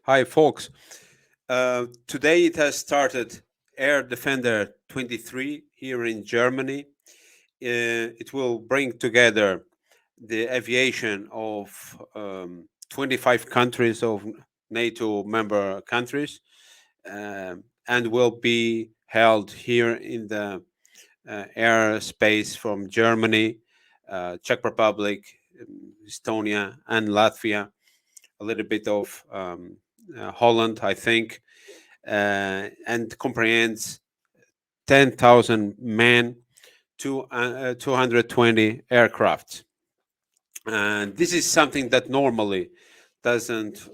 Hi, folks. Today it has started Air Defender 23 here in Germany. It will bring together the aviation of 25 countries of NATO member countries and will be held here in the airspace from Germany, Czech Republic, Estonia, and Latvia, a little bit of Holland, I think, and comprehends 10,000 men to 220 aircraft. And this is something that normally doesn't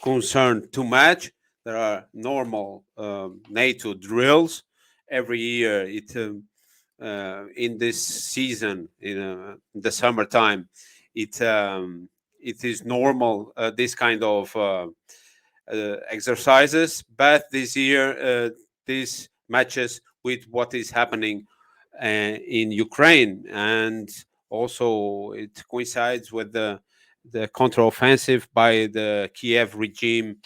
concern too much. There are normal NATO drills every year. In this season, in the summertime, it is normal this kind of exercises. But this year, this matches with what is happening in Ukraine, and also it coincides with the counteroffensive by the Kiev regime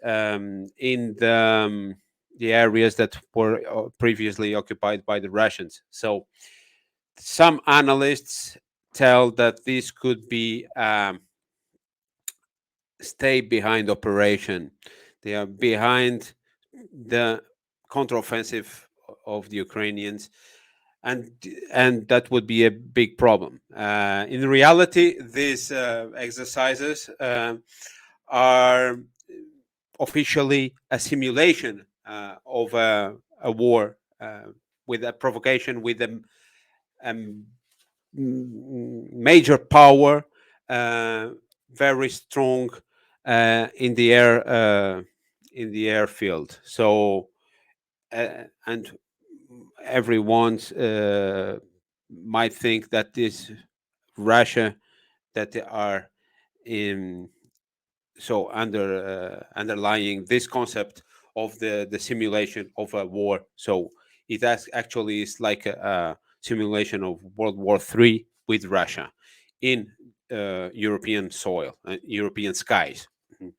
in the areas that were previously occupied by the Russians. So some analysts tell that this could be stay behind operation. They are behind the counteroffensive of the Ukrainians, and that would be a big problem. In reality, these exercises are officially a simulation of a war with a provocation with a major power, very strong in the airfield. So and everyone might think that this Russia that they are in so underlying this concept of the simulation of a war. So it actually is like a simulation of World War III with Russia in European soil, European skies. Mhm.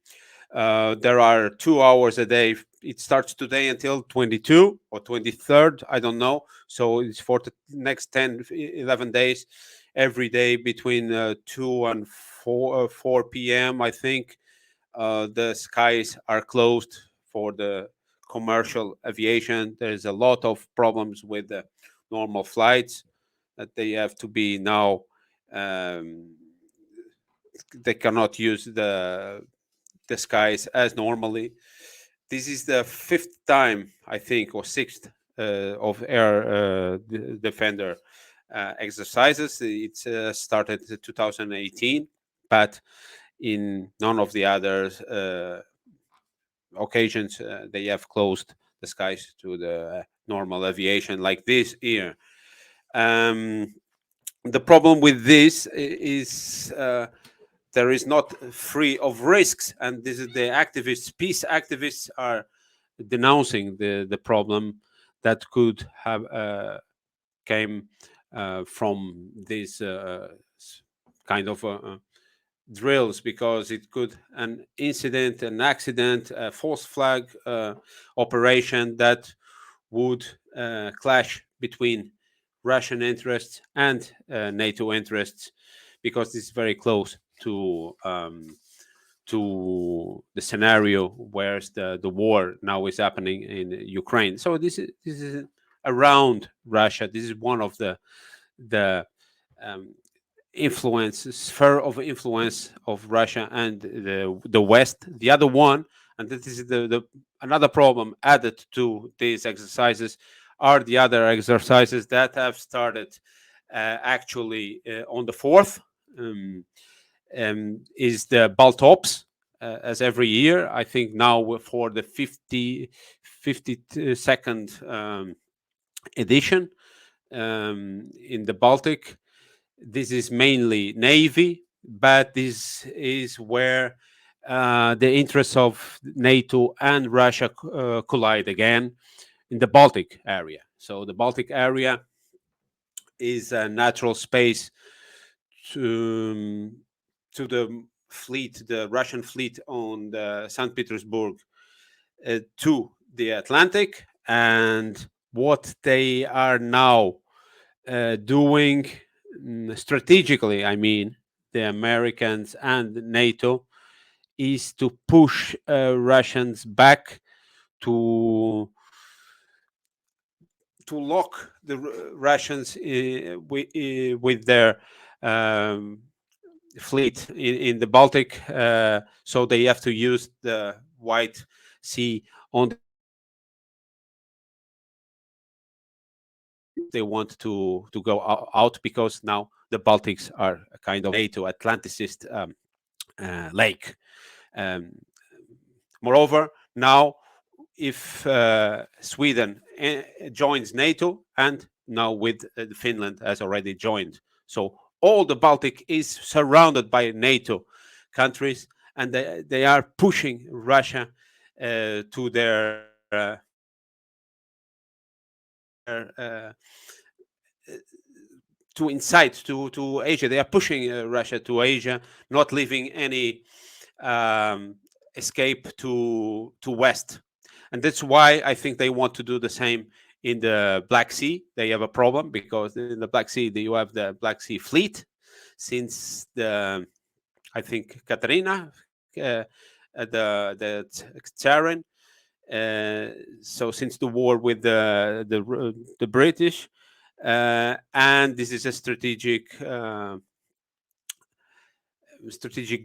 There are 2 hours a day. It starts today until 22 or 23rd. I don't know. So it's for the next 10, 11 days, every day between 2 and 4 p.m., I think. The skies are closed for the commercial aviation. There's a lot of problems with the normal flights that they have to be now. Um, they cannot use the skies as normally. This is the fifth time, I think, or sixth of Air Defender exercises. It started in 2018, but in none of the other occasions they have closed the skies to the normal aviation like this year. Um, the problem with this is there is not free of risks, and this is the activists, peace activists, are denouncing the problem that could have came from this kind of drills, because it could an incident, an accident, a false flag operation that would clash between Russian interests and NATO interests, because this is very close to the scenario where the war now is happening in Ukraine. So this is around Russia. This is one of the um, influence sphere of influence of Russia and the West. The other one, and this is the another problem added to these exercises, are the other exercises that have started actually on the 4th. Is the Baltops, as every year. I think now for the 52nd edition in the Baltic. This is mainly Navy, but this is where the interests of NATO and Russia collide again in the Baltic area. So the Baltic area is a natural space to the fleet, the Russian fleet on the St. Petersburg to the Atlantic, and what they are now doing strategically, I mean, the Americans and NATO, is to push Russians back to lock the Russians with their um, fleet in the Baltic, so they have to use the White Sea on the Atlantic they want to go out, because now the Baltics are a kind of NATO Atlanticist lake. Um, Moreover, now if Sweden joins NATO, and now with Finland has already joined, so all the Baltic is surrounded by NATO countries, and they are pushing Russia to their to inside to Asia. They are pushing Russia to Asia, not leaving any escape to West, and that's why I think they want to do the same in the Black Sea. They have a problem because in the Black Sea you have the Black Sea Fleet since the I think Katerina, the Tsaren. So since the war with the British, and this is a strategic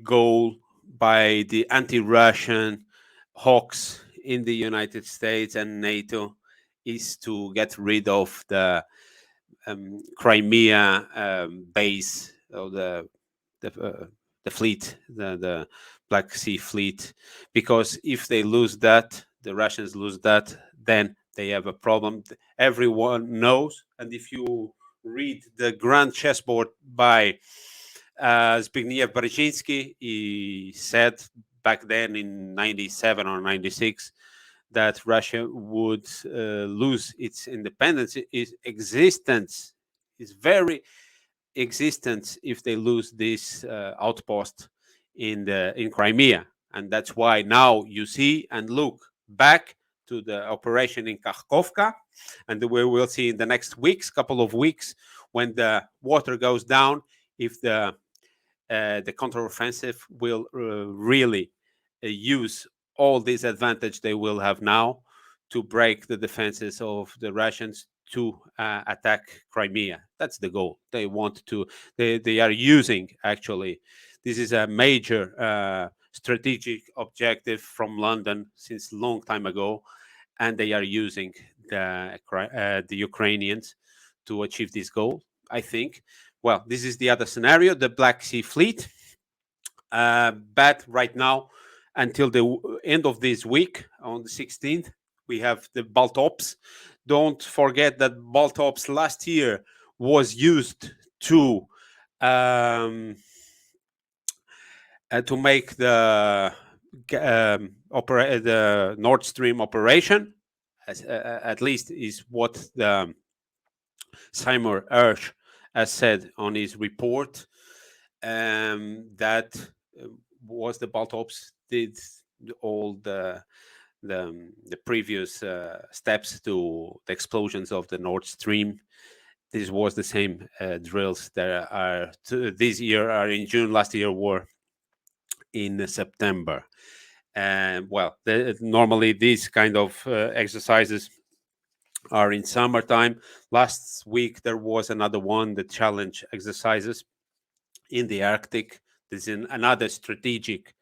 goal by the anti-Russian hawks in the United States and NATO, is to get rid of the Crimea base, or the, uh, the fleet, the Black Sea Fleet, because if they lose that, the Russians lose that, then they have a problem. Everyone knows, and if you read the Grand Chessboard by Zbigniew Brzezinski, he said back then in 97 or 96 that Russia would lose its independence, its existence, its very existence, if they lose this outpost in Crimea. And that's why now you see and look back to the operation in Kakhovka, and we will see in the next weeks, couple of weeks, when the water goes down, if the counteroffensive will really use all this advantage they will have now to break the defenses of the Russians to attack Crimea. That's the goal. They want to. They are using, actually. This is a major strategic objective from London since long time ago, and they are using the Ukrainians to achieve this goal, I think. Well, this is the other scenario, the Black Sea Fleet. But right now, until the end of this week, on the 16th, we have the Baltops. Don't forget that Baltops last year was used um, to make the Nord Stream operation, at least is what the Seymour Hersh has said on his report. That was the Baltops did all the previous steps to the explosions of the Nord Stream. This was the same drills that are this year are in June. Last year were in September. And well, normally these kind of exercises are in summertime. Last week there was another one, the challenge exercises in the Arctic. This is another strategic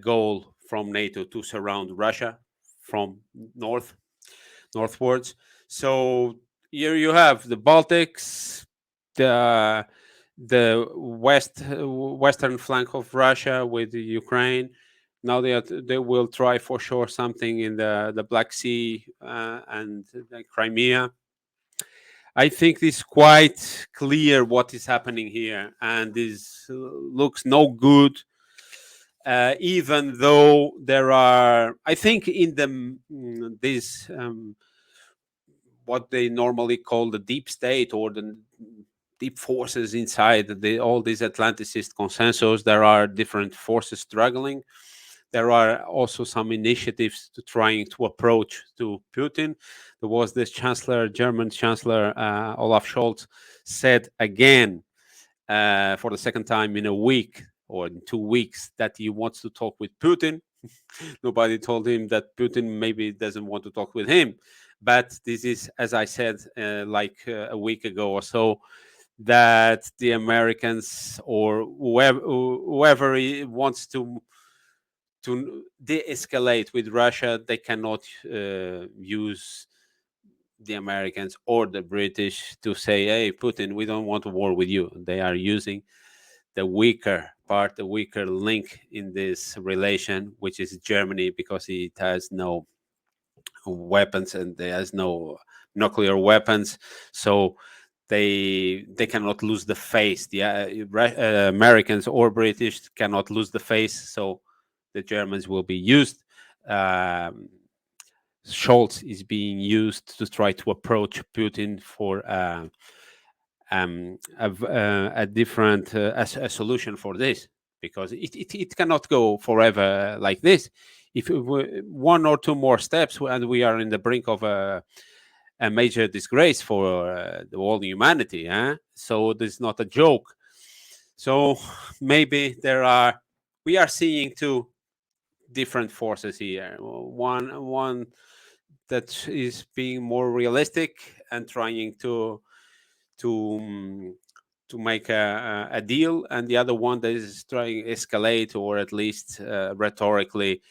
goal from NATO to surround Russia from northwards. So here you have the Baltics, the western flank of Russia with the Ukraine. Now they will try for sure something in the Black Sea and the Crimea. I think it's quite clear what is happening here, and this looks no good. Even though there are, I think, in this what they normally call the deep state, or deep forces inside all these Atlanticist consensus. There are different forces struggling. There are also some initiatives to trying to approach to Putin. There was this German Chancellor Olaf Scholz said again for the second time in a week or in 2 weeks that he wants to talk with Putin. Nobody told him that Putin maybe doesn't want to talk with him. But this is, as I said, a week ago or so, that the Americans or whoever wants to de-escalate with Russia, they cannot use the Americans or the British to say, "Hey, Putin, we don't want a war with you." They are using the weaker part, the weaker link in this relation, which is Germany, because it has no weapons and it has no nuclear weapons. So they cannot lose the face. The Americans or British cannot lose the face. So the Germans will be used. Scholz is being used to try to approach Putin for a different a solution for this, because it cannot go forever like this. If one or two more steps and we are in the brink of a major disgrace for the whole humanity. So this is not a joke. So maybe we are seeing two different forces here. One that is being more realistic and trying to to make a deal, and the other one that is trying to escalate, or at least rhetorically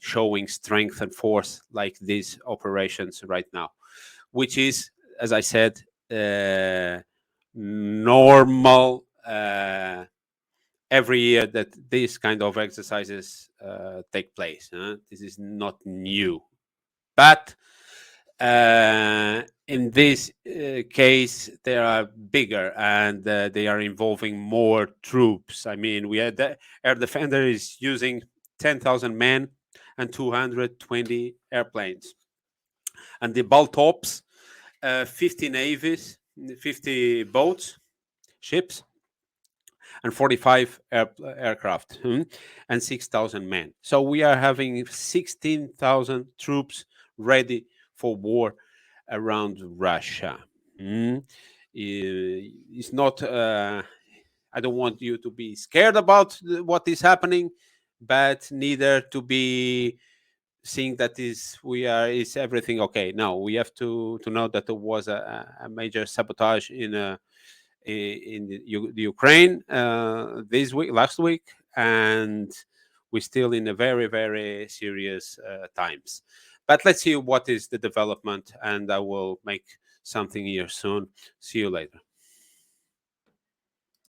showing strength and force, like these operations right now, which is, as I said, normal every year that these kind of exercises take place. This is not new, but in this case, they are bigger and they are involving more troops. I mean, we had the air defender is using 10,000 men and 220 airplanes, and the Baltops, 50 navies, 50 boats, ships, and 45 aircraft, and 6,000 men. So we are having 16,000 troops ready for war around Russia. It's not. I don't want you to be scared about what is happening, but neither to be seeing that is everything okay. No, we have to know that there was a major sabotage in the Ukraine this week, last week, and we're still in a very, very serious times. But let's see what is the development, and I will make something here soon. See you later.